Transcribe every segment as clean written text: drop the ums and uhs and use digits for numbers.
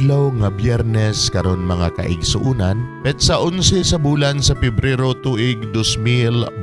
adlaw nga Biyernes karon mga kaigsuunan, petsa 11 sa bulan sa Pebrero tuig 2022.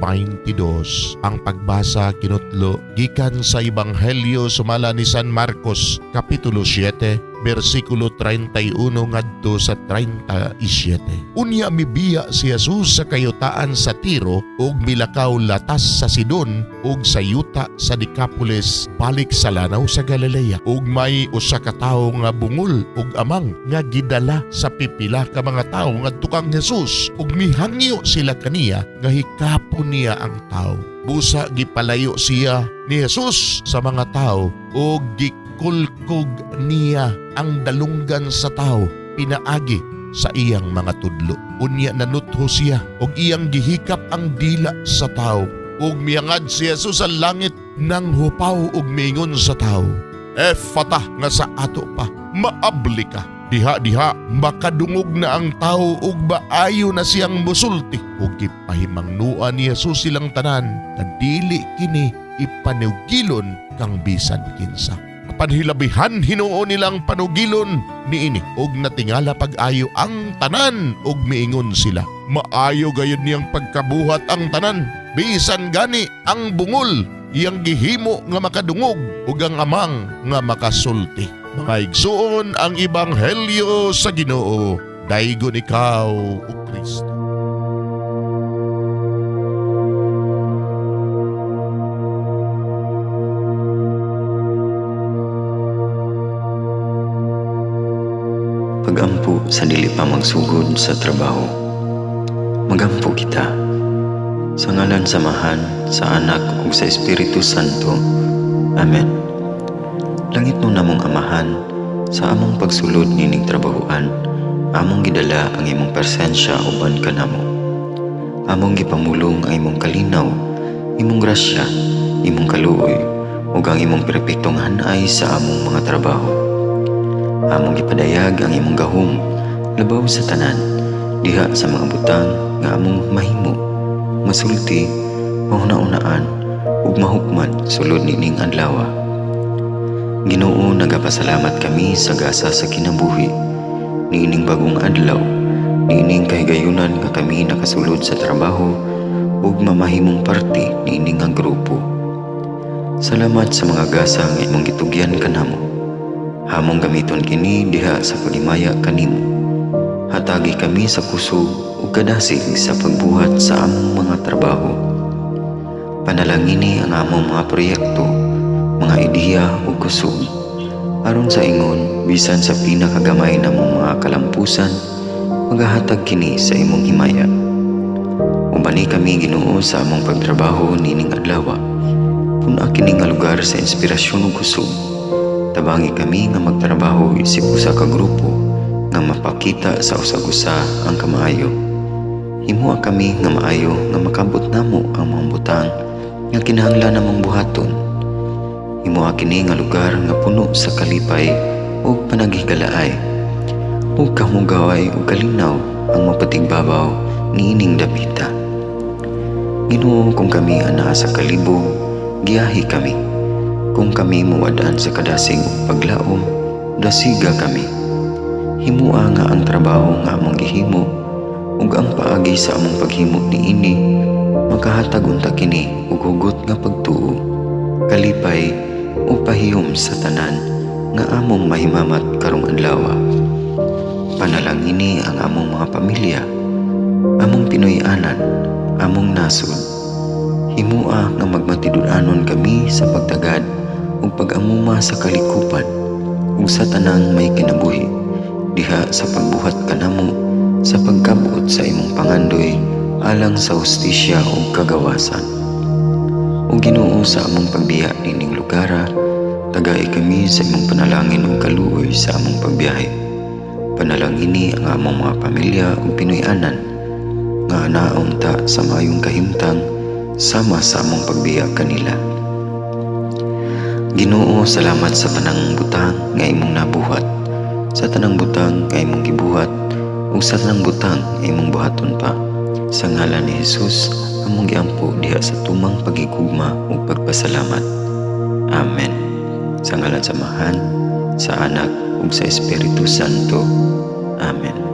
Ang pagbasa kinutlo gikan sa Ebanghelyo sumala ni San Marcos kapitulo 7 versikulo 31 ngadto sa 37. Unya mibiya si Jesus sa kayutaan sa Tiro ug milakaw latas sa Sidon ug sa yuta sa Decapolis balik sa lanaw sa Galilea. Ug may usa ka tawo nga bungol ug amang nga gidala sa pipila ka mga tawo ngadto kang Jesus ug mihangyo sila kaniya nga hikapon niya ang tawo. Busa gipalayo siya ni Jesus sa mga tawo ug kulkog niya ang dalunggan sa tao pinaagi sa iyang mga tudlo. Unya nanutho siya og iyang gihikap ang dila sa tao ug miangad si Jesus sa langit nang hupaw ug miingon sa tao, Efata nga sa ato pa, maabli ka. Diha makadungog na ang tao ug maayo na siyang musulti ug gipahimangnuan ni Jesus silang tanan nga dili kini ipanugilon kang bisan kinsa. Panhilabihan hinuon nilang panugilon niini ug natingala pag-ayo ang tanan ug miingon sila, maayo gayud niyang pagkabuhat ang tanan bisan gani ang bungol iyang gihimo nga makadungog ug ang amang nga makasulti. Mga igsuon ang Ebanghelyo sa Ginoo. Daygon ikaw o Kristo. Pagampo sa dili pa magsugod sa trabaho. Magampo kita sa ngalan samahan sa Anak ug sa Espiritu Santo. Amen. Langit mo namong Amahan, sa among pagsulod nining trabahoan, among gidala ang imong presensya uban kanamo. Among gipamulong ang imong kalinaw, imong grasya, imong kaluoy ug ang imong perpektong hanay sa among mga trabaho. Among gipadayag ang imong gahom labaw sa tanan diha sa mga butang nga among mahimo, masulti, mahuna-unaan ug mahukman sulod nining adlaw. Ginoo, nagapasalamat kami sa gasa sa kinabuhi niining bagong adlaw, niining kahigayunan nga kami nakasulod sa trabaho ug mamahimong parte niining nga grupo. Salamat sa mga gasa nga imong gitugyan kanamo. Hamong gamiton kini diha sa pagimaya kanimo. Hatagi kami sa kusog ug kadasig sa pagbuhat sa among mga trabaho. Panalangini ang among mga proyekto, mga ideya ug kusog. Aron sa ingon, bisan sa pinakagamay namong mga kalampusan, magahatag kini sa imong himaya. Ubani kami Ginoo sa among pagtrabaho nining adlaw. Puna kini nga lugar sa inspirasyon ug kusog. Tabangi kami nga magtrabaho isip usa ka grupo nga mapakita sa usag-usa ang kamaayo. Himuha kami nga maayo nga makabot namo ang mga butang nga kinahanglan namong buhaton. Himuha kini nga lugar nga puno sa kalipay ug panagihigalaay. Ug kamugaway ug kalinaw ang mapatigbabaw niining dapita. Ginoo, kung kami anaa sa kalibog, giyahi kami. Kung kami muwadaan sa kadasig ug paglaom, dasiga kami. Himua nga ang trabaho nga among gihimo ug ang paagi sa among paghimo niini makahatag unta kini ug hugot nga pagtuo, kalipay ug pahiyom sa tanan nga among mahimamat karong adlaw. Panalangini ang among mga pamilya, among Pinoy-anan, among nasod. Himua nga magmatidud-anon kami sa pagtagad ug pag-amuma sa kalikupan ug sa tanang may kinabuhi diha sa pagbuhat kanamo sa pagkabuot sa imong pangandoy alang sa hustisya ug kagawasan. Ug Ginoo, sa among pagbiya nining lugar, tagay kami sa imong panalangin ug kaluoy sa among pagbiyahe. Panalangini ang among mga pamilya ug Pinoy-anan nga anaon ta sa maayong kahimtang sama sa among pagbiya kanila. Ginoo, salamat sa tanang butang nga imong nabuhat, sa tanang butang nga imong gibuhat ug sa tanang butang nga imong buhaton pa. Sa ngalan ni Jesus, among giampo diha sa tumang pagigugma ug pagpasalamat. Amen. Sa ngalan samahan sa Anak ug sa Espiritu Santo. Amen.